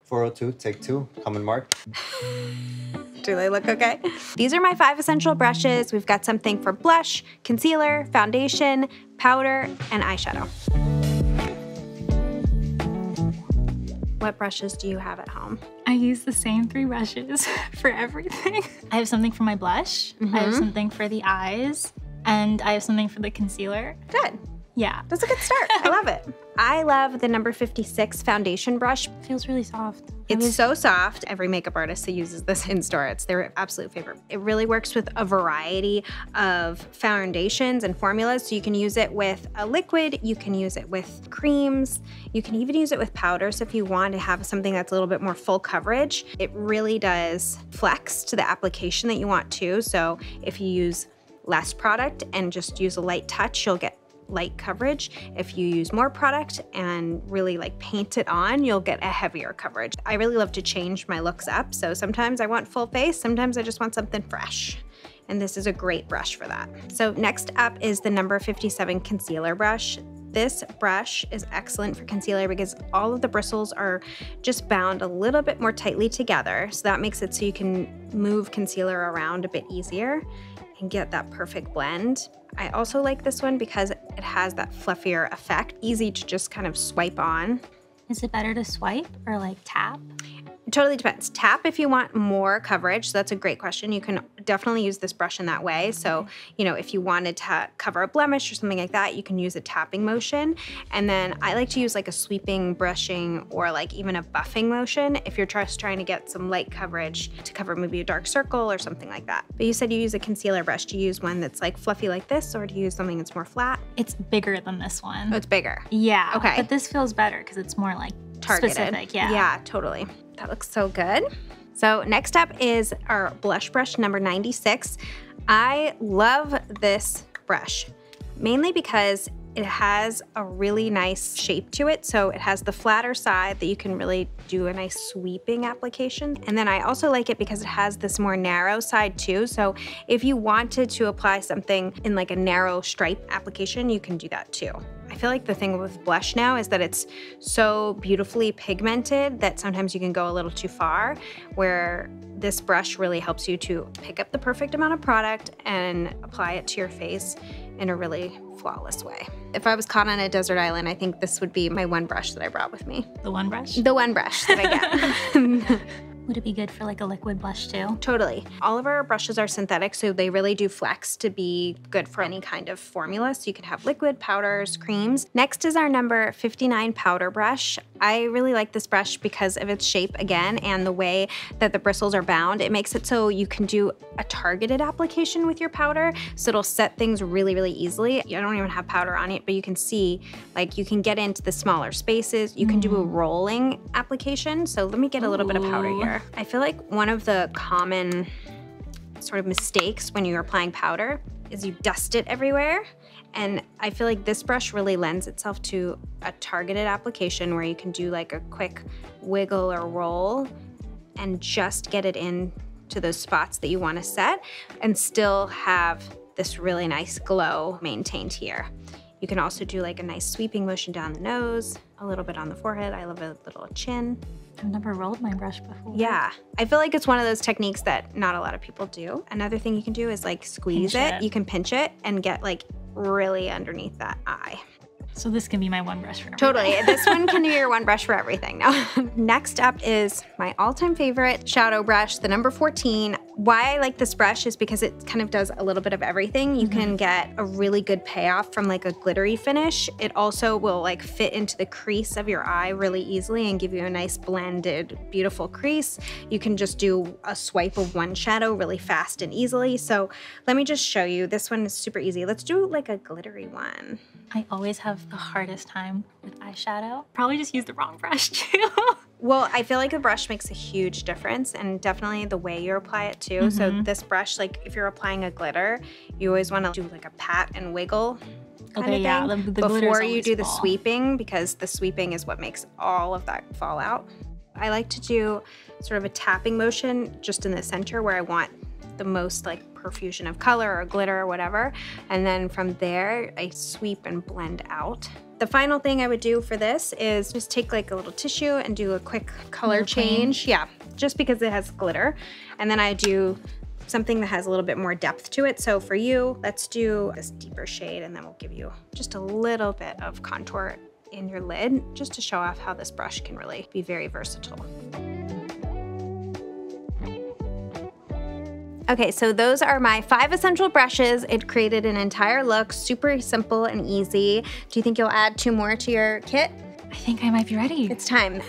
402, take 2, common mark. Do they look okay? These are my 5 essential brushes. We've got something for blush, concealer, foundation, powder, and eyeshadow. What brushes do you have at home? I use the same 3 brushes for everything. I have something for my blush, I have something for the eyes, and I have something for the concealer. Good. Yeah. That's a good start. I love it. I love the number 56 foundation brush. It feels really soft. It's so soft. Every makeup artist that uses this in store, it's their absolute favorite. It really works with a variety of foundations and formulas. So you can use it with a liquid, you can use it with creams, you can even use it with powders if you want to have something that's a little bit more full coverage. It really does flex to the application that you want to. So if you use less product and just use a light touch, you'll get light coverage. If you use more product and really like paint it on, you'll get a heavier coverage. I really love to change my looks up. So sometimes I want full face, sometimes I just want something fresh. And this is a great brush for that. So next up is the number 57 concealer brush. This brush is excellent for concealer because all of the bristles are just bound a little bit more tightly together. So that makes it so you can move concealer around a bit easier and get that perfect blend. I also like this one because it has that fluffier effect, easy to just kind of swipe on. Is it better to swipe or like tap? It totally depends. Tap if you want more coverage. So that's a great question. You can definitely use this brush in that way. So, you know, if you wanted to cover a blemish or something like that, you can use a tapping motion. And then I like to use like a sweeping brushing or like even a buffing motion if you're just trying to get some light coverage to cover maybe a dark circle or something like that. But you said you use a concealer brush. Do you use one that's like fluffy like this, or do you use something that's more flat? It's bigger than this one. Oh, it's bigger. Yeah. Okay. But this feels better because it's more like targeted. Specific, yeah. Yeah, totally. That looks so good. So next up is our blush brush number 96. I love this brush, mainly because it has a really nice shape to it. So it has the flatter side that you can really do a nice sweeping application. And then I also like it because it has this more narrow side too. So if you wanted to apply something in like a narrow stripe application, you can do that too. I feel like the thing with blush now is that it's so beautifully pigmented that sometimes you can go a little too far, where this brush really helps you to pick up the perfect amount of product and apply it to your face in a really flawless way. If I was caught on a desert island, I think this would be my one brush that I brought with me. The one brush? The one brush that I get. Would it be good for like a liquid blush too? Totally. All of our brushes are synthetic, so they really do flex to be good for any kind of formula. So you can have liquid, powders, creams. Next is our number 59 powder brush. I really like this brush because of its shape again and the way that the bristles are bound. It makes it so you can do a targeted application with your powder. So it'll set things really, really easily. You don't even have powder on it, but you can see like you can get into the smaller spaces. You can do a rolling application. So let me get a little bit of powder here. I feel like one of the common sort of mistakes when you're applying powder is you dust it everywhere. And I feel like this brush really lends itself to a targeted application where you can do like a quick wiggle or roll and just get it in to those spots that you want to set and still have this really nice glow maintained here. You can also do like a nice sweeping motion down the nose, a little bit on the forehead. I love a little chin. I've never rolled my brush before. Yeah, I feel like it's one of those techniques that not a lot of people do. Another thing you can do is like squeeze it. You can pinch it and get like really underneath that eye. So this can be my one brush for everything. Totally, this one can be your one brush for everything now. Next up is my all-time favorite shadow brush, the number 14. Why I like this brush is because it kind of does a little bit of everything. You can get a really good payoff from like a glittery finish. It also will like fit into the crease of your eye really easily and give you a nice blended, beautiful crease. You can just do a swipe of one shadow really fast and easily. So let me just show you. This one is super easy. Let's do like a glittery one. I always have the hardest time with eyeshadow. Probably just use the wrong brush too. Well, I feel like the brush makes a huge difference, and definitely the way you apply it too. So this brush, like if you're applying a glitter, you always want to do like a pat and wiggle kind of thing the before you do the sweeping, because the sweeping is what makes all of that fall out. I like to do sort of a tapping motion just in the center where I want the most like profusion of color or glitter or whatever. And then from there, I sweep and blend out The final thing I would do for this is just take like a little tissue and do a quick color change. Yeah, just because it has glitter. And then I do something that has a little bit more depth to it. So for you, let's do this deeper shade, and then we'll give you just a little bit of contour in your lid, just to show off how this brush can really be very versatile. Okay, so those are my 5 essential brushes. It created an entire look, super simple and easy. Do you think you'll add 2 more to your kit? I think I might be ready. It's time.